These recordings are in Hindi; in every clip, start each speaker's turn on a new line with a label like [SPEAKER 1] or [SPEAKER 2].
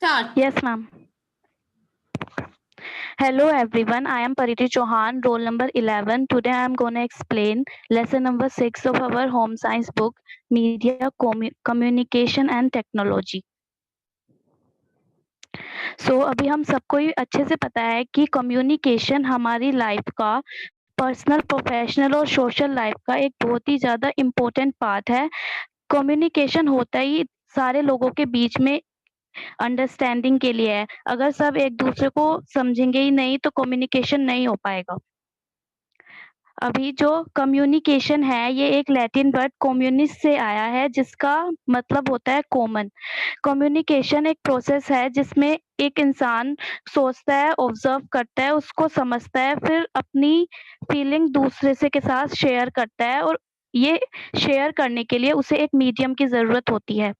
[SPEAKER 1] Start.
[SPEAKER 2] Yes, ma'am. Hello everyone, I am Pariti Chauhan, roll number 11. Today I am going to explain lesson number 6 of our home science book, Media, Communication and Technology. So अभी हम सबको ही अच्छे से पता है कि कम्युनिकेशन हमारी लाइफ का पर्सनल, प्रोफेशनल और सोशल लाइफ का एक बहुत ही ज़्यादा इम्पोर्टेंट पार्ट है। कम्युनिकेशन होता ही सारे लोगों के बीच में अंडरस्टैंडिंग के लिए है। अगर सब एक दूसरे को समझेंगे ही नहीं तो कम्युनिकेशन नहीं हो पाएगा। अभी जो कम्युनिकेशन है ये एक लैटिन वर्ड कम्युनिस से आया है जिसका मतलब होता है कॉमन। कम्युनिकेशन एक प्रोसेस है जिसमें एक इंसान सोचता है, ऑब्जर्व करता है, उसको समझता है, फिर अपनी फीलिंग दूसरे से के साथ शेयर करता है और ये शेयर करने के लिए उसे एक मीडियम की ज़रूरत होती है।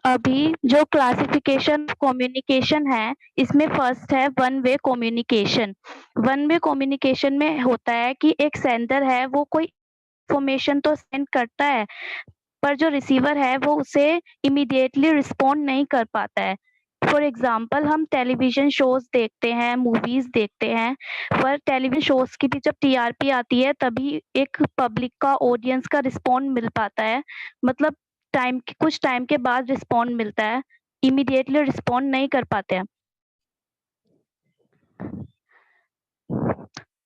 [SPEAKER 2] अभी जो क्लासिफिकेशन कम्युनिकेशन है इसमें फर्स्ट है one way communication. One way communication में होता है कि एक सेंडर है वो कोई इंफॉर्मेशन तो सेंड करता है पर जो रिसीवर है वो उसे इमीडिएटली रिस्पॉन्ड नहीं कर पाता है। फॉर एग्जाम्पल हम टेलीविजन शोज देखते हैं, मूवीज देखते हैं, पर टेलीविजन शोज की भी जब टीआरपी आती है तभी एक पब्लिक का, ऑडियंस का रिस्पॉन्ड मिल पाता है। मतलब कुछ टाइम के बाद रिस्पॉन्ड मिलता है, इमीडिएटली रिस्पॉन्ड नहीं कर पाते हैं।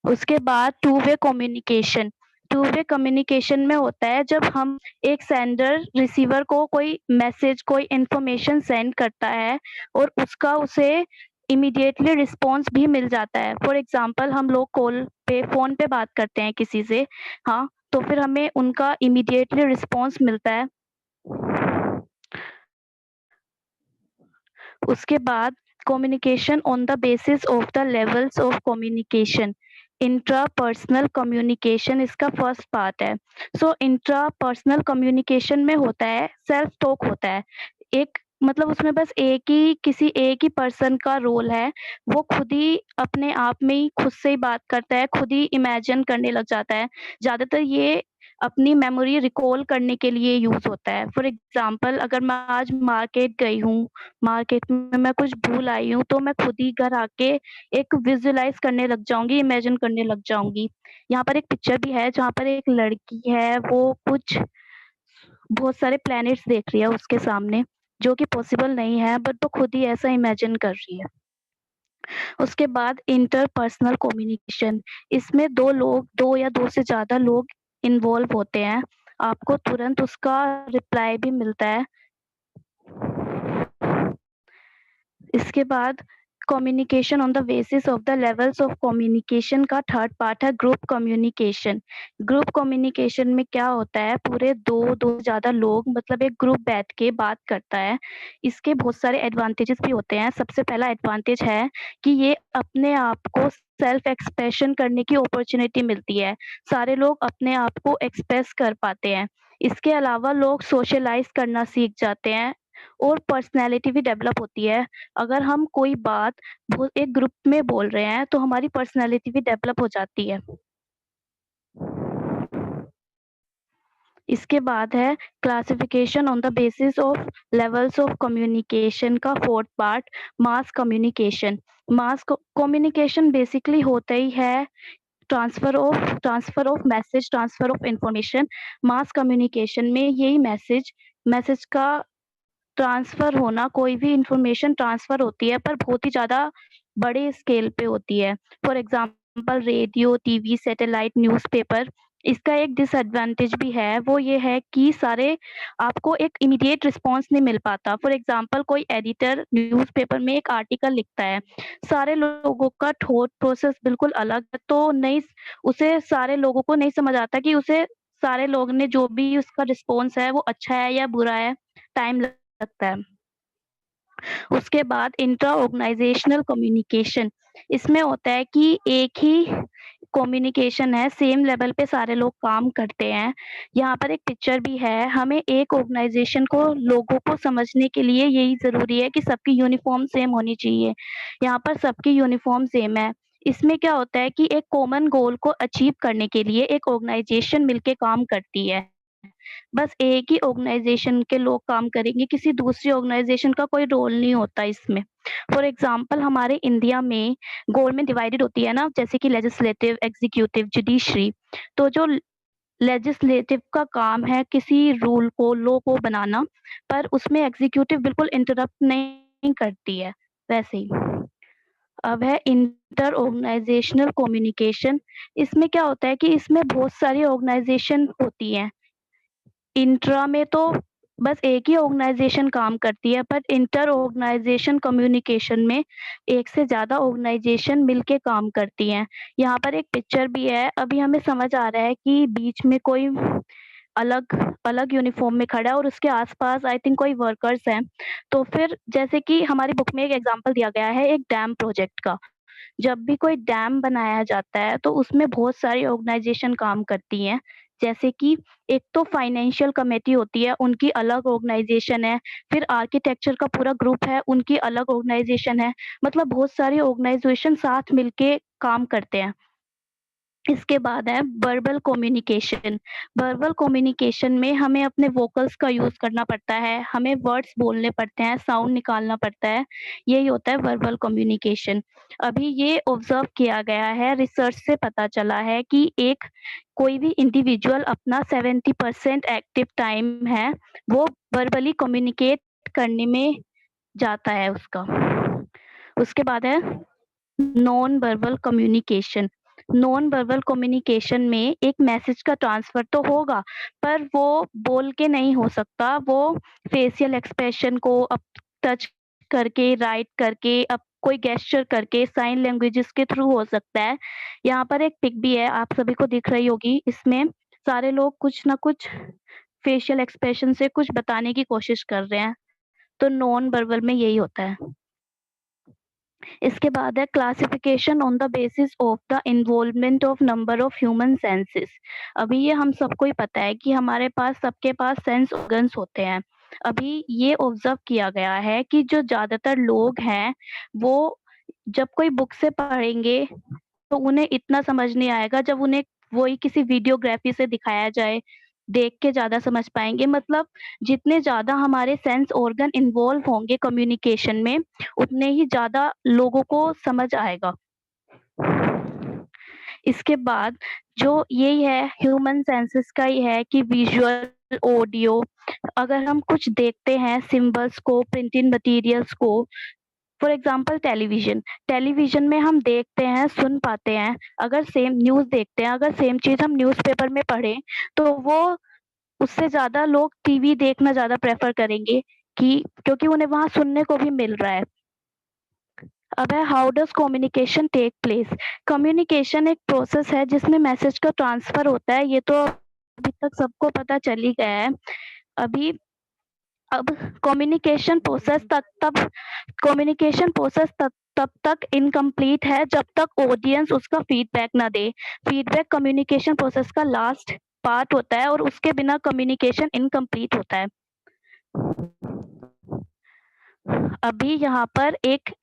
[SPEAKER 2] उसके बाद two way communication. Two way communication में होता है जब हम एक सेंडर रिसीवर को कोई मैसेज, कोई इंफॉर्मेशन सेंड करता है और उसका उसे इमीडिएटली रिस्पॉन्स भी मिल जाता है। फॉर एग्जांपल हम लोग कॉल पे, फोन पे बात करते हैं किसी से, हाँ, तो फिर हमें उनका इमीडिएटली रिस्पॉन्स मिलता है। उसके बाद communication on the basis of the levels of communication. Intrapersonal communication इसका फर्स्ट पार्ट है। सो इंट्रापर्सनल कम्युनिकेशन में होता है सेल्फ टॉक होता है। एक मतलब उसमें बस किसी एक ही पर्सन का रोल है। वो खुद ही अपने आप में ही खुद से ही बात करता है, खुद ही इमेजिन करने लग जाता है। ज़्यादातर ये अपनी मेमोरी रिकॉल करने के लिए यूज़ होता है। फॉर एग्ज़ाम्पल अगर मैं आज मार्केट गई हूँ, मार्केट में मैं कुछ भूल आई हूँ, तो मैं खुद ही घर आके एक विजुअलाइज़ करने लग जाऊँगी, इमेजिन करने लग जाऊँगी। यहाँ पर एक पिक्चर भी है जहाँ पर एक लड़की है, वो कुछ बहुत सारे प्लैनेट्स देख रही है उसके सामने, जो कि पॉसिबल नहीं है बट वो खुद ही ऐसा इमेजिन कर रही है। उसके बाद इंटरपर्सनल कम्युनिकेशन। इसमें 2 लोग, 2 या 2 से ज़्यादा लोग इन्वॉल्व होते हैं। आपको तुरंत उसका रिप्लाई भी मिलता है। इसके बाद communication on the basis of the levels of communication का थर्ड पार्ट है ग्रुप कम्युनिकेशन। ग्रुप कम्युनिकेशन में क्या होता है, पूरे 2 से ज़्यादा लोग मतलब एक ग्रुप बैठ के बात करता है। इसके बहुत सारे एडवांटेजेस भी होते हैं। सबसे पहला एडवांटेज है कि ये अपने आप को सेल्फ एक्सप्रेशन करने की अपॉर्चुनिटी मिलती है। सारे लोग अपने आप को एक्सप्रेस कर पाते हैं। इसके अलावा लोग सोशलाइज़ करना सीख जाते हैं और पर्सनैलिटी भी डेवलप होती है। अगर हम कोई बात एक ग्रुप में बोल रहे हैं तो हमारी पर्सनैलिटी भी डेवलप हो जाती है। इसके बाद है classification on the basis of levels of communication का fourth part mass communication. Mass communication basically होता ही है transfer of message, transfer of information. Mass communication में यही मैसेज का ट्रांसफर होना, कोई भी इंफॉर्मेशन ट्रांसफर होती है पर बहुत ही ज़्यादा बड़े स्केल पे होती है। For example radio, TV, satellite, newspaper. इसका एक डिसएडवांटेज भी है, वो ये है कि सारे आपको एक इमीडिएट रिस्पॉन्स नहीं मिल पाता। फॉर एग्जांपल कोई एडिटर न्यूज़पेपर में एक आर्टिकल लिखता है, सारे लोगों का थॉट प्रोसेस बिल्कुल अलग है, तो नहीं उसे सारे लोगों को नहीं समझ आता कि उसे सारे लोग ने जो भी उसका रिस्पॉन्स है वो अच्छा है या बुरा है, टाइम लगता है। उसके बाद इंट्रा ऑर्गेनाइजेशनल कम्युनिकेशन। इसमें होता है कि एक ही कम्युनिकेशन है, सेम लेवल पे सारे लोग काम करते हैं। यहाँ पर एक पिक्चर भी है, हमें एक ऑर्गेनाइजेशन को, लोगों को समझने के लिए यही ज़रूरी है कि सबकी यूनिफ़ॉर्म सेम होनी चाहिए। यहाँ पर सबकी यूनिफ़ॉर्म सेम है। इसमें क्या होता है कि एक कॉमन गोल को अचीव करने के लिए एक ऑर्गेनाइजेशन मिलके काम करती है। बस एक ही ऑर्गेनाइज़ेशन के लोग काम करेंगे, किसी दूसरी ऑर्गेनाइज़ेशन का कोई रोल नहीं होता इसमें। फॉर एग्ज़ाम्पल हमारे इंडिया में गवर्नमेंट डिवाइडेड होती है ना, जैसे कि लेजिस्लेटिव, एग्ज़ीक्यूटिव, जुडिशरी। तो जो लेजिस्लेटिव का काम है किसी रूल को, लॉ को बनाना, पर उसमें एग्ज़ीक्यूटिव बिल्कुल इंटरप्ट नहीं करती है, वैसे ही। अब है इंटर ऑर्गेनाइज़ेशनल कम्युनिकेशन। इसमें क्या होता है कि इसमें बहुत सारी ऑर्गेनाइज़ेशन होती हैं। इंट्रा में तो बस एक ही ऑर्गेनाइज़ेशन काम करती है, पर इंटर ऑर्गेनाइज़ेशन कम्युनिकेशन में एक से ज़्यादा ऑर्गेनाइज़ेशन मिलके काम करती हैं। यहाँ पर एक पिक्चर भी है, अभी हमें समझ आ रहा है कि बीच में कोई अलग अलग यूनिफ़ॉर्म में खड़ा है और उसके आस-पास आई थिंक कोई वर्कर्स हैं। तो फिर जैसे कि हमारी बुक में एक एग्ज़ाम्पल दिया गया है एक डैम प्रोजेक्ट का। जब भी कोई डैम बनाया जाता है तो उसमें बहुत सारी ऑर्गेनाइज़ेशन काम करती हैं। जैसे कि एक तो फाइनेंशियल कमेटी होती है, उनकी अलग ऑर्गेनाइज़ेशन है, फिर आर्किटेक्चर का पूरा ग्रुप है, उनकी अलग ऑर्गेनाइज़ेशन है। मतलब बहुत सारी ऑर्गेनाइज़ेशन साथ मिलके काम करते हैं। इसके बाद है वर्बल कम्युनिकेशन। वर्बल कम्युनिकेशन में हमें अपने वोकल्स का यूज़ करना पड़ता है, हमें वर्ड्स बोलने पड़ते हैं, साउंड निकालना पड़ता है, यही होता है वर्बल कम्युनिकेशन। अभी ये ऑब्ज़र्व किया गया है, रिसर्च से पता चला है कि एक कोई भी इंडिविजुअल अपना 70% एक्टिव टाइम है, वो वर्बली कम्युनिकेट करने में जाता है उसका। उसके बाद है non verbal communication. Non verbal communication में एक मैसेज का ट्रांसफर तो होगा, पर वो बोल के नहीं हो सकता, वो फेशियल एक्सप्रेशन को अब टच करके, राइट करके, अब कोई गेस्चर करके, साइन लैंग्वेजेस के थ्रू हो सकता है। यहाँ पर एक पिक भी है, आप सभी को दिख रही होगी, इसमें सारे लोग कुछ ना कुछ फेशियल एक्सप्रेशन से कुछ बताने की कोशिश कर रहे हैं, तो नॉन वर्बल में यही होता है। इसके बाद है classification on the basis of the involvement of number of human senses. अभी ये हम सबको ही पता है कि हमारे पास सबके पास सेंस ऑर्गन्स होते हैं। अभी ये ऑब्जर्व किया गया है कि जो ज़्यादातर लोग हैं, वो जब कोई बुक से पढ़ेंगे, तो उन्हें इतना समझ नहीं आएगा, जब उन्हें वही किसी वीडियोग्राफी से दिखाया जाए, देख के ज़्यादा समझ पाएँगे। मतलब जितने ज़्यादा हमारे सेंस ऑर्गन इन्वॉल्व होंगे कम्युनिकेशन में, उतने ही ज़्यादा लोगों को समझ आएगा। इसके बाद जो यही है ह्यूमन सेंसेस का ही है कि विजुअल, ऑडियो, अगर हम कुछ देखते हैं सिंबल्स को, प्रिंटेड मटीरियल्स को, फॉर एग्ज़ाम्पल टेलीविज़न। टेलीविज़न में हम देखते हैं, सुन पाते हैं, अगर सेम न्यूज़ देखते हैं, अगर सेम चीज़ हम न्यूज़पेपर में पढ़ें, तो वो उससे ज़्यादा लोग टीवी देखना ज़्यादा प्रेफ़र करेंगे कि क्योंकि उन्हें वहाँ सुनने को भी मिल रहा है। अब है how does communication take place? Communication एक प्रोसेस है जिसमें मैसेज का ट्रांसफ़र होता है, ये तो अभी तक सबको पता चल ही गया है। अभी अब कम्युनिकेशन प्रोसेस तब तक इनकम्प्लीट है जब तक ऑडियंस उसका फीडबैक ना दे। फीडबैक कम्युनिकेशन प्रोसेस का लास्ट पार्ट होता है और उसके बिना कम्युनिकेशन इनकम्प्लीट होता है। अभी यहाँ पर एक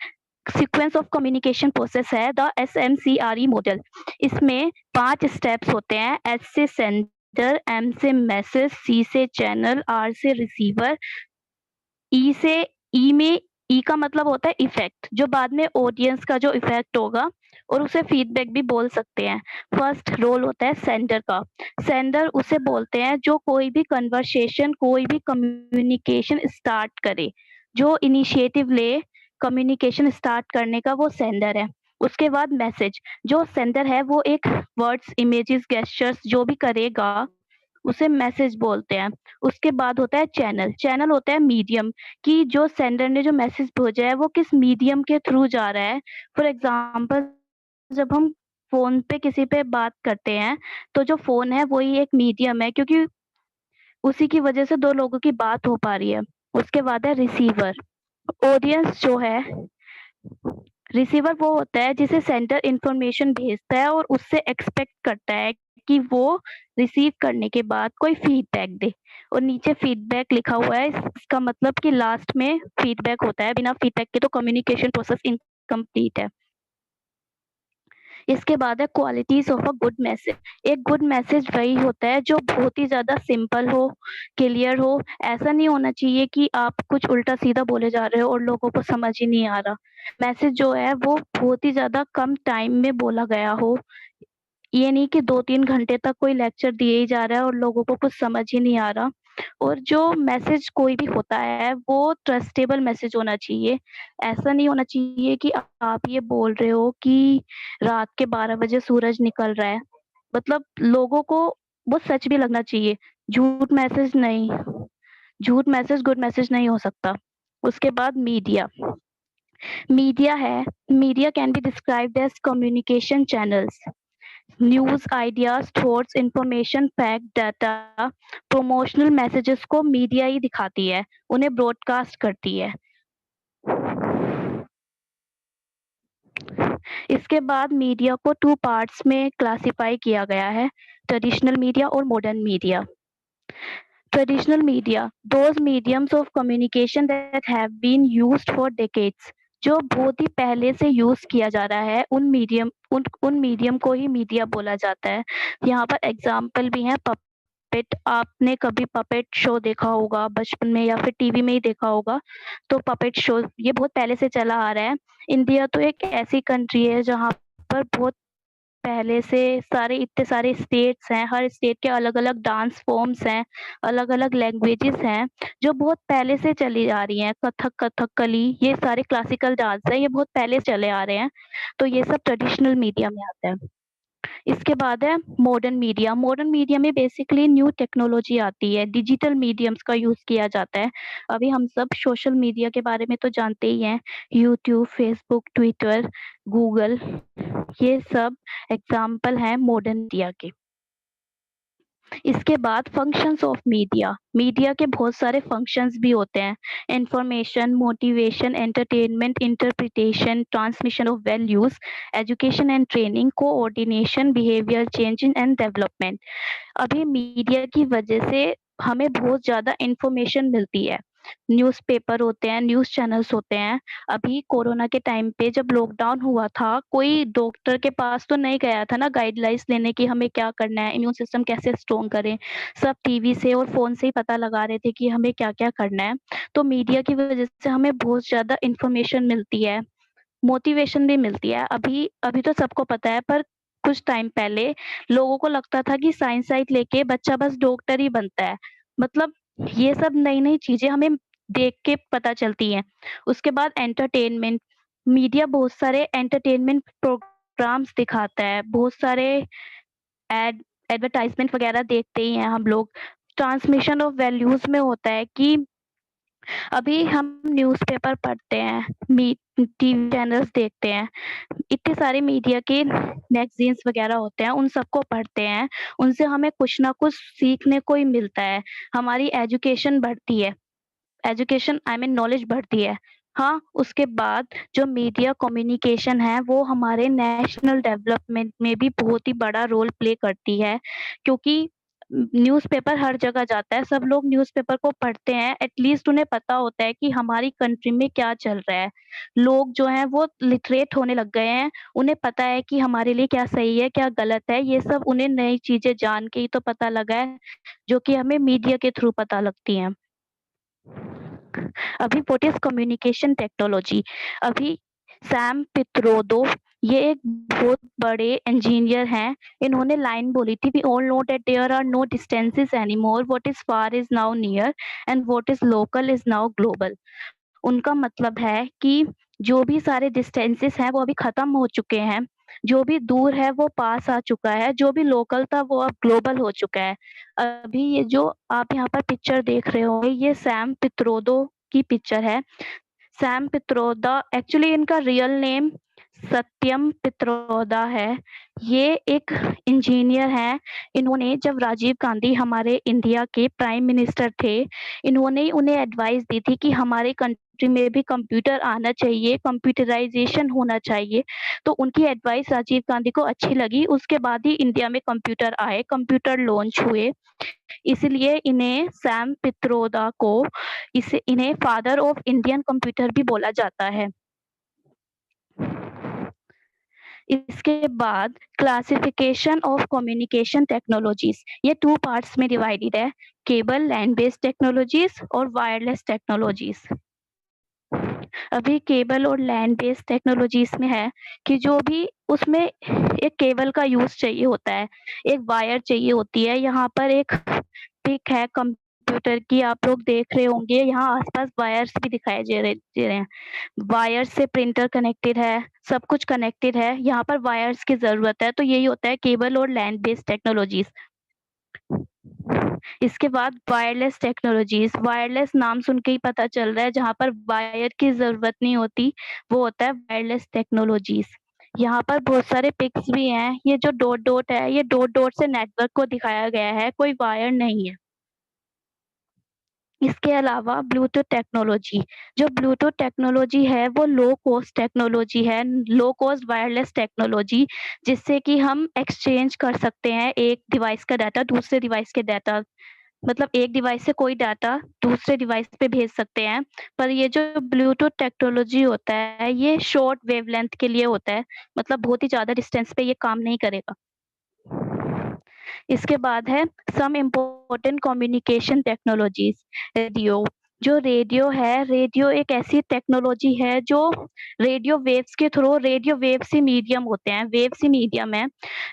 [SPEAKER 2] सीक्वेंस ऑफ कम्युनिकेशन प्रोसेस है, द SMCRE मॉडल। इसमें 5 स्टेप्स होते हैं, S से सेंडर, M से मैसेज, C से चैनल, R से रिसीवर, ई में ई का मतलब होता है इफेक्ट, जो बाद में ऑडियंस का जो इफेक्ट होगा, और उसे फीडबैक भी बोल सकते हैं। फर्स्ट रोल होता है सेंडर का। सेंडर उसे बोलते हैं जो कोई भी कन्वर्सेशन, कोई भी कम्युनिकेशन स्टार्ट करे, जो इनिशिएटिव ले कम्युनिकेशन स्टार्ट करने का, वो सेंडर है। उसके बाद मैसेज, जो सेंडर है वो एक वर्ड्स, इमेजेस, गेस्चर्स जो भी करेगा, उसे मैसेज बोलते हैं। उसके बाद होता है चैनल। चैनल होता है मीडियम, कि जो सेंडर ने जो मैसेज भेजा है वो किस मीडियम के थ्रू जा रहा है। फॉर एग्ज़ाम्पल जब हम फ़ोन पे किसी पे बात करते हैं, तो जो फ़ोन है वही एक मीडियम है, क्योंकि उसी की वजह से 2 लोगों की बात हो पा रही है। उसके बाद है रिसीवर। ऑडियंस जो है, रिसीवर वो होता है जिसे सेंडर इन्फॉर्मेशन भेजता है और उससे एक्सपेक्ट करता है कि वो रिसीव करने के बाद कोई फीडबैक दे, और नीचे फीडबैक लिखा हुआ है, इसका मतलब कि लास्ट में फीडबैक होता है, बिना फीडबैक के तो कम्युनिकेशन प्रोसेस इनकम्प्लीट है। इसके बाद है qualities of a good message. एक गुड मैसेज वही होता है जो बहुत ही ज़्यादा सिंपल हो, क्लियर हो। ऐसा नहीं होना चाहिए कि आप कुछ उल्टा-सीधा बोले जा रहे हो और लोगों को समझ ही नहीं आ रहा। मैसेज जो है वो बहुत ही ज़्यादा कम टाइम में बोला गया हो। ये नहीं कि 2-3 घंटे तक कोई लेक्चर दिए ही जा रहा है और लोगों को कुछ समझ ही नहीं आ रहा। और जो मैसेज कोई भी होता है वो ट्रस्टेबल मैसेज होना चाहिए। ऐसा नहीं होना चाहिए कि आप ये बोल रहे हो कि रात के 12 बजे सूरज निकल रहा है। मतलब लोगों को वो सच भी लगना चाहिए। झूठ मैसेज नहीं, झूठ मैसेज गुड मैसेज नहीं हो सकता। उसके बाद मीडिया। मीडिया है, media can be described as communication channels. News, ideas, thoughts, information, fact, data, promotional messages को मीडिया ही दिखाती है, उन्हें ब्रॉडकास्ट करती है। इसके बाद मीडिया को 2 पार्ट्स में क्लासिफाई किया गया है, ट्रेडिशनल मीडिया और modern media. Traditional media, those mediums of communication that have been used for decades, जो बहुत ही पहले से यूज़ किया जा रहा है, उन मीडियम को ही मीडिया बोला जाता है। यहाँ पर एग्ज़ाम्पल भी हैं पपेट। आपने कभी पपेट शो देखा होगा बचपन में या फिर टीवी में ही देखा होगा, तो पपेट शो ये बहुत पहले से चला आ रहा है। इंडिया तो एक ऐसी कंट्री है जहाँ पर बहुत पहले से इतने सारे स्टेट्स हैं, हर स्टेट के अलग-अलग डांस फॉर्म्स हैं, अलग-अलग लैंग्वेजेस हैं, जो बहुत पहले से चली आ रही हैं। कथक, कथकली ये सारे क्लासिकल डांस हैं, ये बहुत पहले से चले आ रहे हैं, तो ये सब ट्रेडिशनल मीडिया में आता है। इसके बाद है मॉडर्न मीडिया। मॉडर्न मीडिया में बेसिकली न्यू टेक्नोलॉजी आती है, डिजिटल मीडियम्स का यूज़ किया जाता है। अभी हम सब सोशल मीडिया के बारे में तो जानते ही हैं, यूट्यूब, फेसबुक, ट्विटर, गूगल, ये सब एग्ज़ाम्पल हैं मॉडर्न मीडिया के। इसके बाद फंक्शंस ऑफ मीडिया। मीडिया के बहुत सारे फंक्शंस भी होते हैं, information, motivation, entertainment, interpretation, transmission of values, education and training, coordination, behaviour changing and development. अभी मीडिया की वजह से हमें बहुत ज़्यादा इन्फॉर्मेशन मिलती है। न्यूज़पेपर होते हैं, न्यूज़ चैनल्स होते हैं। अभी कोरोना के टाइम पे जब लॉकडाउन हुआ था, कोई डॉक्टर के पास तो नहीं गया था ना गाइडलाइंस लेने कि हमें क्या करना है, इम्यून सिस्टम कैसे स्ट्रॉन्ग करें। सब टीवी से और फ़ोन से ही पता लगा रहे थे कि हमें क्या-क्या करना है। तो मीडिया की वजह से हमें बहुत ज़्यादा इन्फॉर्मेशन मिलती है, मोटिवेशन भी मिलती है। अभी अभी तो सबको पता है, पर कुछ टाइम पहले लोगों को लगता था कि साइंस लेके बच्चा बस डॉक्टर ही बनता है। मतलब ये सब नई-नई चीज़ें हमें देख के पता चलती हैं। उसके बाद एंटरटेनमेंट, मीडिया बहुत सारे एंटरटेनमेंट प्रोग्राम्स दिखाता है, बहुत सारे एड एडवर्टाइज़मेंट वगैरह देखते ही हैं हम लोग। ट्रांसमिशन ऑफ वैल्यूज़ में होता है कि अभी हम न्यूज़पेपर पढ़ते हैं, टीवी चैनल्स देखते हैं, इतने सारे मीडिया के मैगज़ीन्स वग़ैरह होते हैं, उन सबको पढ़ते हैं, उनसे हमें कुछ ना कुछ सीखने को ही मिलता है, हमारी एजुकेशन बढ़ती है, एजुकेशन आई मीन नॉलेज बढ़ती है। हाँ, उसके बाद जो मीडिया कम्युनिकेशन है, वो हमारे नेशनल डेवलपमेंट में भी बहुत ही बड़ा रोल प्ले करती है, क्योंकि न्यूज़पेपर हर जगह जाता है, सब लोग न्यूज़पेपर को पढ़ते हैं, एट लीस्ट उन्हें पता होता है कि हमारी कंट्री में क्या चल रहा है। लोग जो हैं वो लिटरेट होने लग गए हैं, उन्हें पता है कि हमारे लिए क्या सही है, क्या गलत है, ये सब उन्हें नई चीज़ें जान के ही तो पता लगा है, जो कि हमें मीडिया के थ्रू पता लगती हैं। अभी व्हाट इज़ कम्युनिकेशन टेक्नोलॉजी? अभी सैम पित्रोदा ये एक बहुत बड़े इंजीनियर हैं। इन्होंने लाइन बोली थी, we all know that there are no distances anymore, what is far is now near and what is local is now global. उनका मतलब है कि जो भी सारे डिस्टेंसेस हैं वो अभी खत्म हो चुके हैं, जो भी दूर है वो पास आ चुका है, जो भी लोकल था वो अब ग्लोबल हो चुका है। अभी ये जो आप यहाँ पर पिक्चर देख रहे होंगे, ये सैम पित्रोदा की पिक्चर है। सैम पित्रोदा एक्चुअली इनका रियल नेम सत्यम पित्रोदा है। ये एक इंजीनियर हैं। इन्होंने जब राजीव गांधी हमारे इंडिया के प्राइम मिनिस्टर थे, इन्होंने उन्हें एडवाइस दी थी कि हमारे कंट्री में भी कंप्यूटर आना चाहिए, कंप्यूटराइज़ेशन होना चाहिए। तो उनकी एडवाइस राजीव गांधी को अच्छी लगी, उसके बाद ही इंडिया में कंप्यूटर आए, कंप्यूटर लॉन्च हुए। इसलिए सैम पित्रोदा को इन्हें फादर ऑफ इंडियन कंप्यूटर भी बोला जाता है। इसके बाद क्लासिफिकेशन ऑफ कम्युनिकेशन टेक्नोलॉजीज, ये 2 पार्ट्स में डिवाइडेड है, केबल लैंड बेस्ड टेक्नोलॉजीज और वायरलेस टेक्नोलॉजीज। अभी केबल और लैंड बेस्ड टेक्नोलॉजीज में है कि जो भी उसमें एक केबल का यूज चाहिए होता है, एक वायर चाहिए होती है। यहाँ पर एक पिक है कंप्यूटर की, आप लोग देख रहे होंगे, यहाँ आसपास वायर्स भी दिखाई दे रहे हैं। वायर से प्रिंटर कनेक्टेड है, सब कुछ कनेक्टेड है, यहाँ पर वायर्स की जरूरत है, तो यही होता है केबल और लैंड बेस्ड टेक्नोलॉजीज। इसके बाद वायरलेस टेक्नोलॉजीज, वायरलेस नाम सुन के ही पता चल रहा है, जहाँ पर वायर की जरूरत नहीं होती, वो होता है वायरलेस टेक्नोलॉजीज। यहाँ पर बहुत सारे पिक्स भी हैं, ये जो डॉट डॉट है, ये डॉट डॉट से नेटवर्क को दिखाया गया है, कोई वायर नहीं है। इसके अलावा ब्लूटूथ टेक्नोलॉजी, जो ब्लूटूथ टेक्नोलॉजी है वो लो कॉस्ट टेक्नोलॉजी है, लो कॉस्ट वायरलेस टेक्नोलॉजी, जिससे कि हम एक्सचेंज कर सकते हैं एक डिवाइस का डाटा दूसरे डिवाइस के डाटा, मतलब एक डिवाइस से कोई डाटा दूसरे डिवाइस पे भेज सकते हैं। पर ये जो ब्लूटूथ टेक्नोलॉजी होता है, ये शॉर्ट वेवलेंथ के लिए होता है, मतलब बहुत ही ज़्यादा डिस्टेंस पे ये काम नहीं करेगा। इसके बाद है some important communication technologies. Radio, जो रेडियो है, रेडियो एक ऐसी टेक्नोलॉजी है जो रेडियो वेव्स के थ्रू, रेडियो वेव्स ही मीडियम होते हैं, वेव्स ही मीडियम है।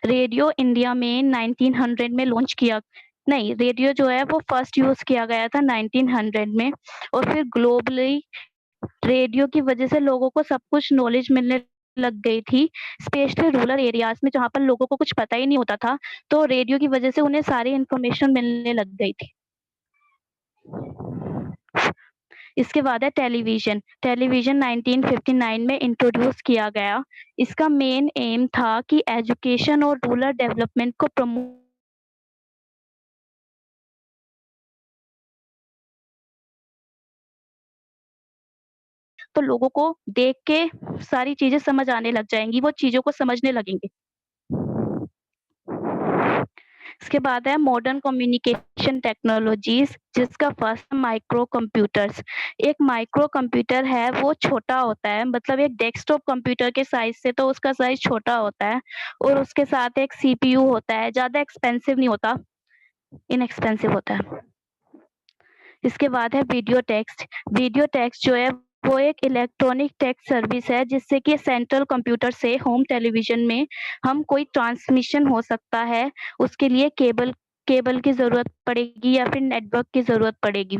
[SPEAKER 2] रेडियो इंडिया में 1900 में लॉन्च किया, नहीं, रेडियो जो है वो फर्स्ट यूज किया गया था 1900 में, और फिर ग्लोबली रेडियो की वजह से लोगों को सब कुछ नॉलेज मिलने लग गई थी, स्पेशली रूरल एरियाज में जहाँ पर लोगों को कुछ पता ही नहीं होता था, तो रेडियो की वजह से उन्हें सारी इन्फॉर्मेशन मिलने लग गई थी। इसके बाद है टेलीविजन। टेलीविजन 1959 में इंट्रोड्यूस किया गया। इसका मेन एम था कि एजुकेशन और रूरल डेवलपमेंट को प्रमोट, तो लोगों को देख के सारी चीजें समझ आने लग जाएंगी, वो चीजों को समझने लगेंगे। इसके बाद है मॉडर्न कम्युनिकेशन टेक्नोलॉजीज, जिसका फर्स्ट माइक्रो कंप्यूटर्स। एक माइक्रो कंप्यूटर है वो छोटा होता है, मतलब एक डेस्कटॉप कंप्यूटर के साइज से तो उसका साइज छोटा होता है, और उसके साथ एक सीपीयू होता है, ज्यादा एक्सपेंसिव नहीं होता, इनएक्सपेंसिव होता है। इसके बाद है वीडियो टेक्स्ट। वीडियो टेक्स्ट जो है वो एक इलेक्ट्रॉनिक टेक्स्ट सर्विस है, जिससे कि सेंट्रल कंप्यूटर से होम टेलीविजन में हम कोई ट्रांसमिशन हो सकता है, उसके लिए केबल केबल की ज़रूरत पड़ेगी या फिर नेटवर्क की ज़रूरत पड़ेगी।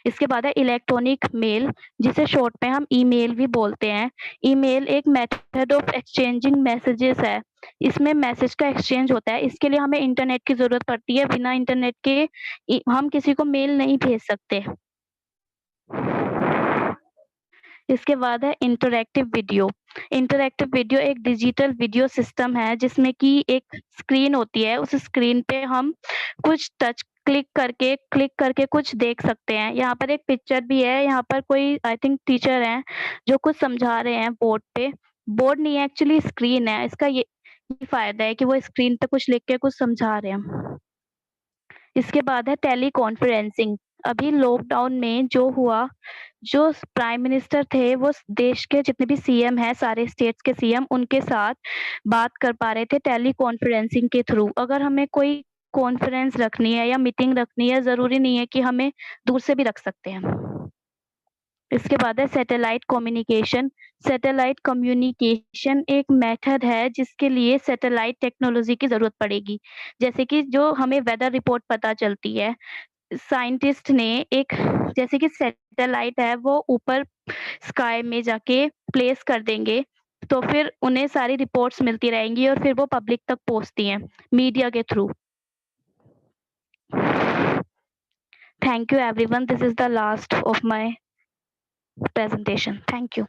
[SPEAKER 2] इसके बाद है इलेक्ट्रॉनिक मेल, जिसे शॉर्ट में हम ईमेल भी बोलते हैं। ईमेल एक मेथड ऑफ एक्सचेंजिंग मैसेजेस है, इसमें मैसेज का एक्सचेंज होता है, इसके लिए हमें इंटरनेट की ज़रूरत पड़ती है, बिना इंटरनेट के हम किसी को मेल नहीं भेज सकते। इसके बाद है इंटरैक्टिव वीडियो। इंटरैक्टिव वीडियो एक डिजिटल वीडियो सिस्टम है, जिसमें कि एक स्क्रीन होती है, उस स्क्रीन पे हम कुछ टच क्लिक करके कुछ देख सकते हैं। यहाँ पर एक पिक्चर भी है, यहाँ पर कोई आई थिंक टीचर हैं जो कुछ समझा रहे हैं बोर्ड पे। बोर्ड नहीं है, एक्चुअली स्क्रीन है। इसका ये फायदा है कि वो स्क्रीन पे कुछ लिख के कुछ समझा रहे हैं। इसके बाद है टेली कॉन्फ्रेंसिंग। अभी लॉकडाउन में जो हुआ, जो प्राइम मिनिस्टर थे वो देश के जितने भी सीएम हैं, सारे स्टेट्स के सीएम, उनके साथ बात कर पा रहे थे टेली कॉन्फ्रेंसिंग के थ्रू। अगर हमें कोई कॉन्फ्रेंस रखनी है या मीटिंग रखनी है, ज़रूरी नहीं है कि हमें दूर से भी रख सकते हैं। इसके बाद है सैटेलाइट कम्युनिकेशन। सैटेलाइट कम्युनिकेशन एक मेथड है जिसके लिए सैटेलाइट टेक्नोलॉजी की ज़रूरत पड़ेगी। जैसे कि जो हमें वेदर रिपोर्ट पता चलती है, साइंटिस्ट ने एक, जैसे कि सैटेलाइट है वो ऊपर स्काई में जाके प्लेस कर देंगे, तो फिर उन्हें सारी रिपोर्ट्स मिलती रहेंगी और फिर वो पब्लिक तक पहुँचती हैं मीडिया के through. Thank you everyone. This is the last of my presentation. Thank you.